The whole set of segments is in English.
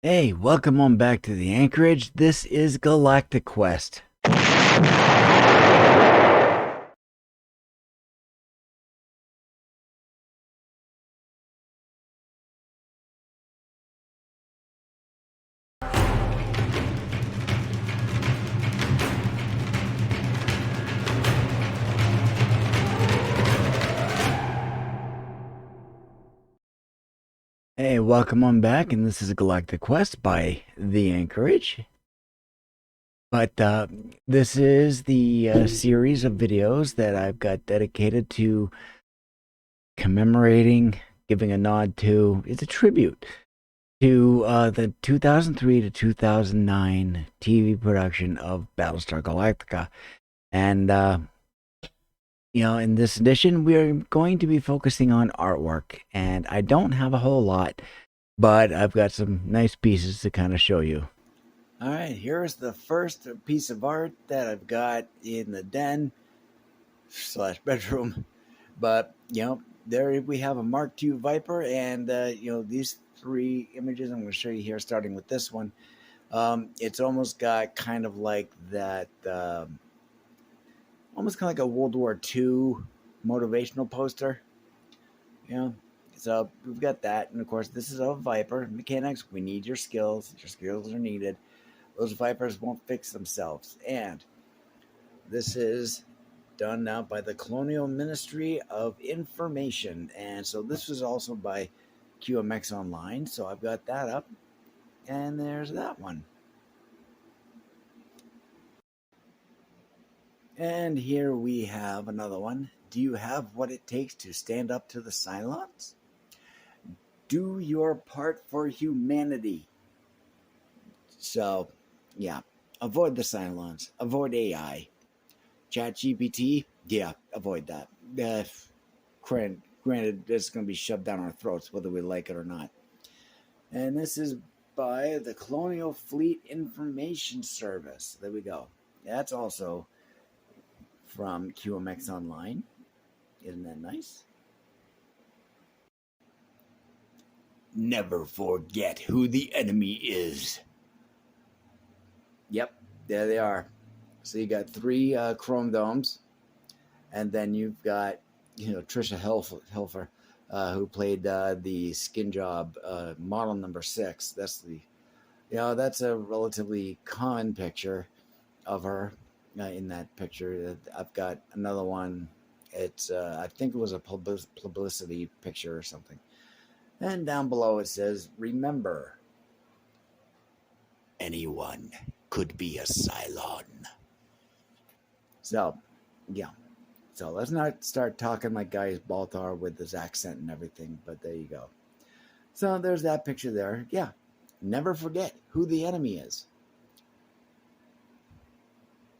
Hey, welcome on back to the Anchorage. This is Galactic Quest. Hey, welcome on back, and this is Galactic Quest by the Anchorage. But this is the series of videos that I've got dedicated to commemorating, giving a nod to, it's a tribute to the 2003 to 2009 TV production of Battlestar Galactica. And in this edition, we're going to be focusing on artwork, and I don't have a whole lot, but I've got some nice pieces to kind of show you. All right, here's the first piece of art that I've got in the den slash bedroom. But, there we have a Mark II Viper, and, these three images I'm going to show you here, starting with this one. It's almost got kind of like that. Almost kind of like a World War II motivational poster. So we've got that. And of course, this is a Viper. Mechanics, we need your skills. Your skills are needed. Those Vipers won't fix themselves. And this is done now by the Colonial Ministry of Information. And so this was also by QMX Online. So I've got that up. And there's that one. And here we have another one. Do you have what it takes to stand up to the Cylons? Do your part for humanity. So, yeah, avoid the Cylons. Avoid AI. ChatGPT, yeah, avoid that. Granted, it's going to be shoved down our throats whether we like it or not. And this is by the Colonial Fleet Information Service. There we go. That's also from QMX Online. Isn't that nice? Never forget who the enemy is. Yep, there they are. So you got three chrome domes, and then you've got Trisha Helfer, who played the skin job model number 6. That's a relatively common picture of her. In that picture, I've got another one. It's I think it was a publicity picture or something. And down below it says, "Remember, anyone could be a Cylon." So, yeah. So let's not start talking like Guy Baltar with his accent and everything, but there you go. So there's that picture there. Yeah. Never forget who the enemy is.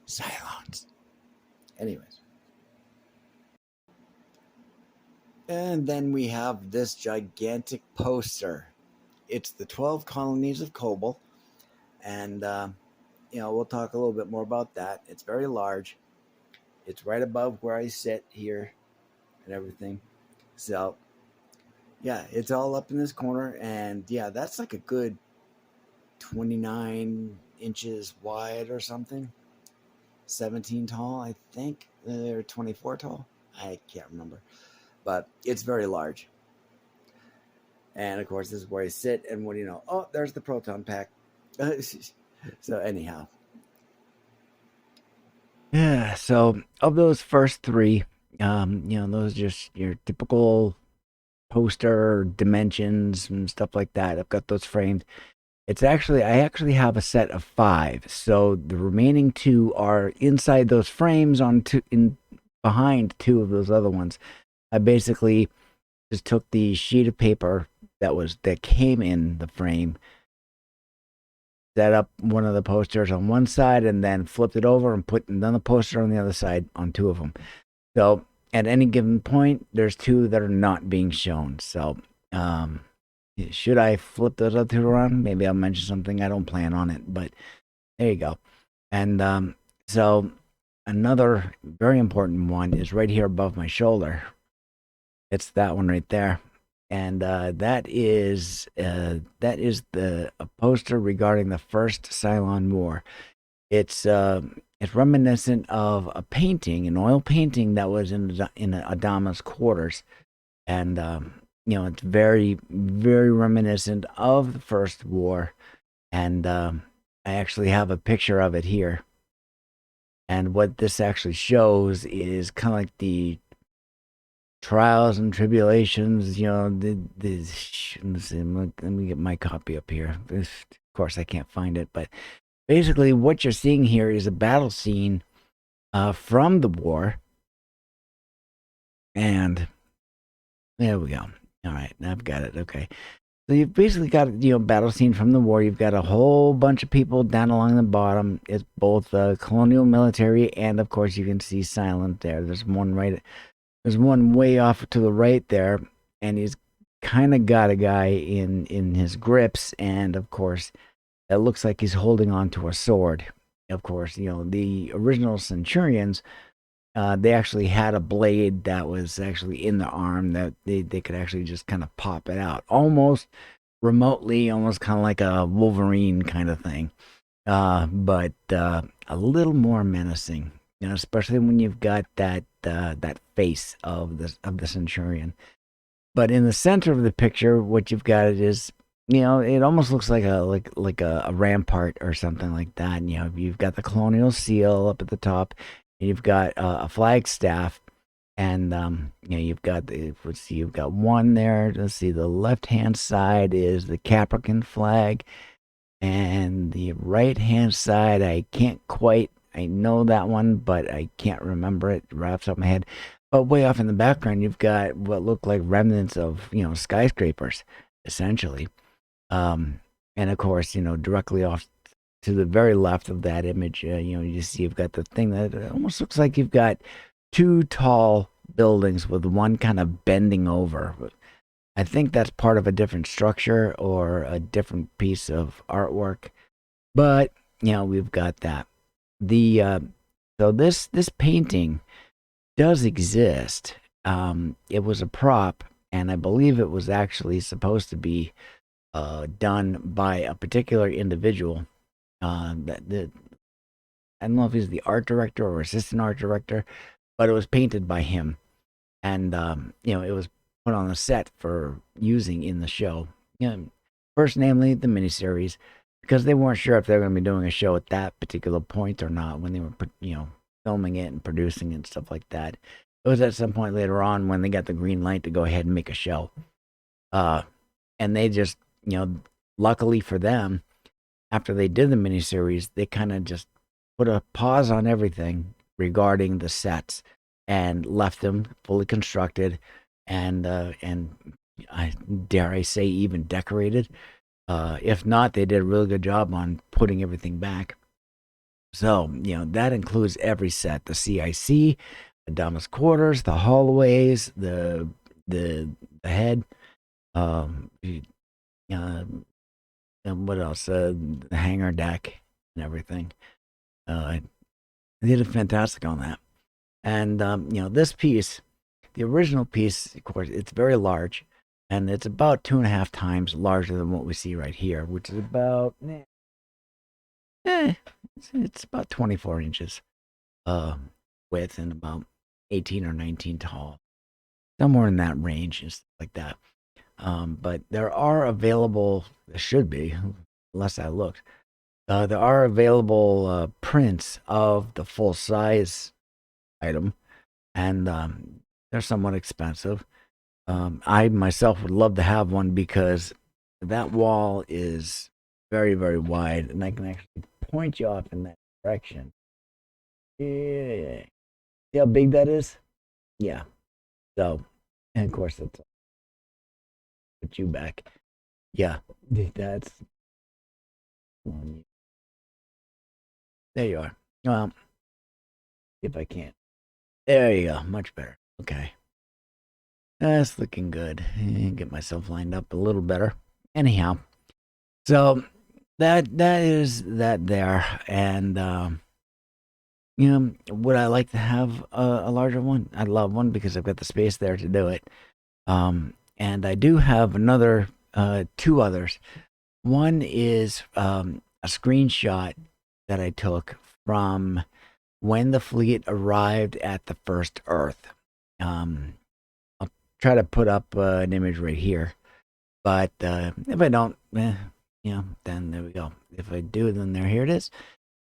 Cylons. Anyways. And then we have this gigantic poster. It's the 12 colonies of Kobol. And, we'll talk a little bit more about that. It's very large. It's right above where I sit here and everything. So, yeah, it's all up in this corner. And, yeah, that's like a good 29 inches wide or something. 17 tall, I think. Or 24 tall. I can't remember. But it's very large. And of course, this is where I sit. And what do you know? Oh, there's the proton pack. So anyhow. Yeah, so of those first three, those are just your typical poster dimensions and stuff like that. I've got those framed. I actually have a set of 5. So the remaining 2 are inside those frames behind 2 of those other ones. I basically just took the sheet of paper that came in the frame, set up one of the posters on one side, and then flipped it over and put another poster on the other side on 2 of them. So at any given point, there's 2 that are not being shown. So should I flip those other 2 around? Maybe I'll mention something. I don't plan on it, but there you go. And so another very important one is right here above my shoulder. It's that one right there. and that is the a poster regarding the first Cylon War. It's it's reminiscent of a painting, an oil painting that was in Adama's quarters, and it's very very reminiscent of the first war. And I actually have a picture of it here. And what this actually shows is kind of like the trials and tribulations. Let me get my copy up here. Of course, I can't find it, but basically, what you're seeing here is a battle scene from the war. And there we go. All right, I've got it. Okay. So you've basically got battle scene from the war. You've got a whole bunch of people down along the bottom. It's both colonial military and, of course, you can see silent there. There's one right. There's one way off to the right there, and he's kind of got a guy in his grips, and of course, it looks like he's holding on to a sword. Of course, the original Centurions. They actually had a blade that was actually in the arm that they could actually just kind of pop it out almost remotely, almost kind of like a Wolverine kind of thing, but a little more menacing, especially when you've got that face of the Centurion. But in the center of the picture, what you've got is, it almost looks like a rampart or something like that. And, you've got the colonial seal up at the top. You've got a flagstaff, and you've got let's see, you've got one there. Let's see, the left hand side is the Capricorn flag, and the right hand side, I know that one, but I can't remember it right off the top of my head. But way off in the background, you've got what look like remnants of skyscrapers, essentially, and of course, directly off to the very left of that image, you see you've got the thing that almost looks like you've got two tall buildings with one kind of bending over. I think that's part of a different structure or a different piece of artwork, but we've got that. The so this painting does exist. It was a prop, and I believe it was actually supposed to be done by a particular individual. I don't know if he's the art director or assistant art director, but it was painted by him, and it was put on the set for using in the show. First, namely the miniseries, because they weren't sure if they were going to be doing a show at that particular point or not when they were, filming it and producing it and stuff like that. It was at some point later on when they got the green light to go ahead and make a show, and they just, luckily for them, after they did the miniseries, they kind of just put a pause on everything regarding the sets and left them fully constructed and I dare I say even decorated. If not, they did a really good job on putting everything back. So, that includes every set: the CIC, the Damas quarters, the hallways, the head, um, and what else? The hangar deck and everything. They did fantastic on that. And this piece, the original piece, of course, it's very large, and it's about 2.5 times larger than what we see right here, which is about it's about 24 inches width and about 18 or 19 tall, somewhere in that range and stuff like that. But there are available, there should be, unless I looked, there are available prints of the full size item, and they're somewhat expensive. I myself would love to have one because that wall is very, very wide, and I can actually point you off in that direction. Yeah. See how big that is? Yeah. So, and of course, that's put you back. Yeah, that's there you are. Well, if I can. There you go. Much better. Okay. That's looking good. Get myself lined up a little better. Anyhow, so that is that there, and would I like to have a larger one? I'd love one because I've got the space there to do it. And I do have another, two others. One is a screenshot that I took from when the fleet arrived at the first Earth. Um, I'll try to put up an image right here, but if I don't, then there we go. If I do, then here it is.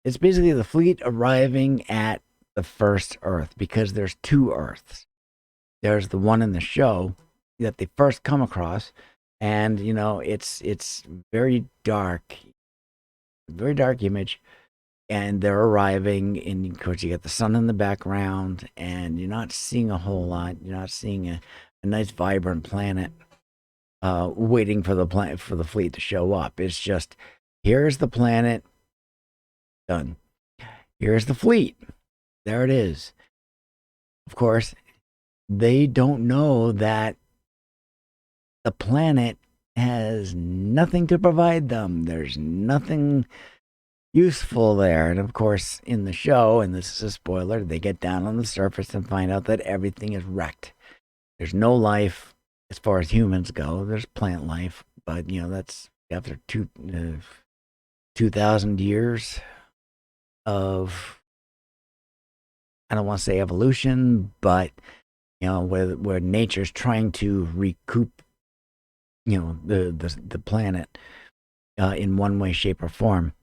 It's basically the fleet arriving at the first Earth, because there's two Earths. There's the one in the show that they first come across, and it's very dark image, and they're arriving, and of course you get the sun in the background, and you're not seeing a whole lot. You're not seeing a nice vibrant planet waiting for the fleet to show up. It's just, here's the planet, done. Here's the fleet, there it is. Of course, they don't know that the planet has nothing to provide them. There's nothing useful there. And of course, in the show, and this is a spoiler, they get down on the surface and find out that everything is wrecked. There's no life as far as humans go. There's plant life, but that's after 2,000 years of, I don't want to say evolution, but where nature's trying to recoup the planet in one way, shape, or form.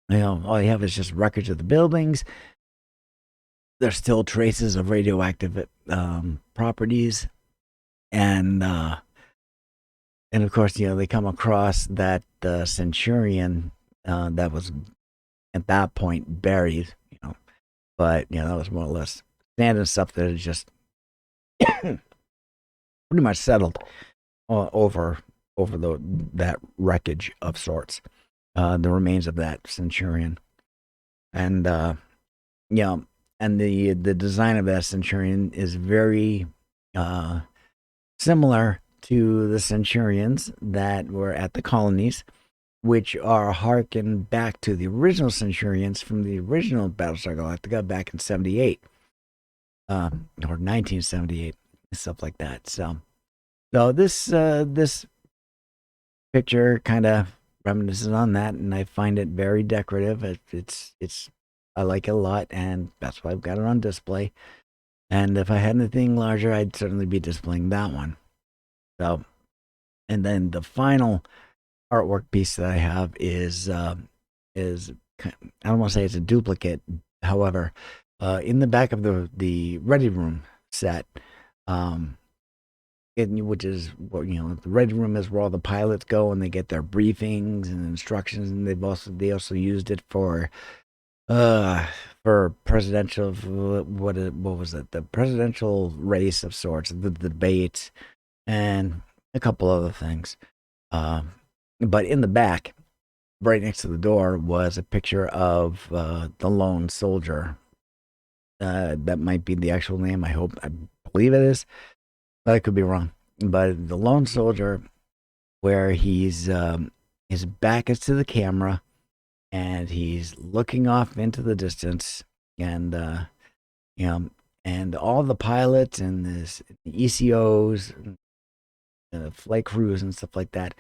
All you have is just records of the buildings. There's still traces of radioactive properties, and of course, they come across that Centurion that was at that point buried. But that was more or less standard stuff that had just pretty much settled over that wreckage of sorts, the remains of that Centurion, and and the design of that Centurion is very similar to the Centurions that were at the colonies, which are harkened back to the original Centurions from the original Battlestar Galactica back in '78, or 1978, stuff like that. So this picture kind of reminisces on that, and I find it very decorative. It's I like it a lot, and that's why I've got it on display. And if I had anything larger, I'd certainly be displaying that one. So, and then the final artwork piece that I have is I don't want to say it's a duplicate. However, in the back of the Ready Room set, which is what the Ready Room is where all the pilots go and they get their briefings and instructions, and they also used it for presidential, what was it, the presidential race of sorts, the debates, and a couple other things. But in the back, right next to the door, was a picture of the lone soldier. That might be the actual name. I believe it is. I could be wrong. But the lone soldier, where his back is to the camera, and he's looking off into the distance, and and all the pilots and the ECOs, flight crews and stuff like that,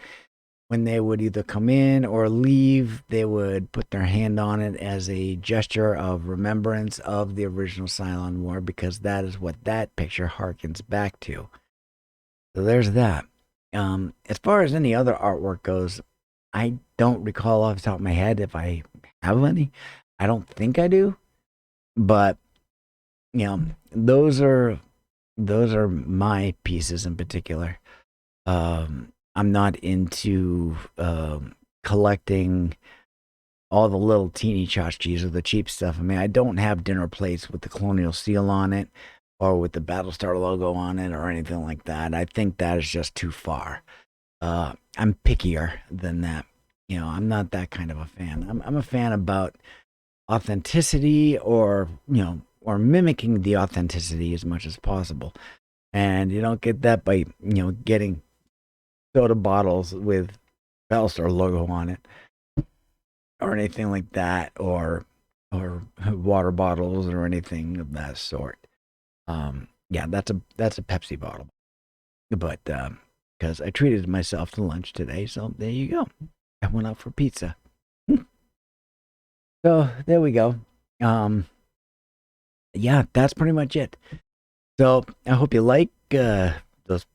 when they would either come in or leave, they would put their hand on it as a gesture of remembrance of the original Cylon War, because that is what that picture harkens back to. So there's that. As far as any other artwork goes, I don't recall off the top of my head if I have any. I don't think I do, but those are my pieces in particular. I'm not into collecting all the little teeny tchotchkes or the cheap stuff. I mean, I don't have dinner plates with the Colonial seal on it or with the Battlestar logo on it or anything like that. I think that is just too far. I'm pickier than that. I'm not that kind of a fan. I'm a fan about authenticity, or mimicking the authenticity as much as possible. And you don't get that by getting soda bottles with Battlestar logo on it or anything like that, or water bottles or anything of that sort. Yeah, that's a Pepsi bottle. But because I treated myself to lunch today. So there you go. I went out for pizza. So there we go. Um, yeah, that's pretty much it. So I hope you like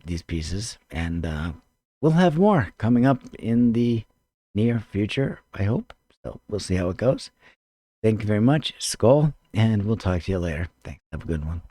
these pieces, and we'll have more coming up in the near future. I hope. So we'll see how it goes. Thank you very much, Skál, and we'll talk to you later. Thanks. Have a good one.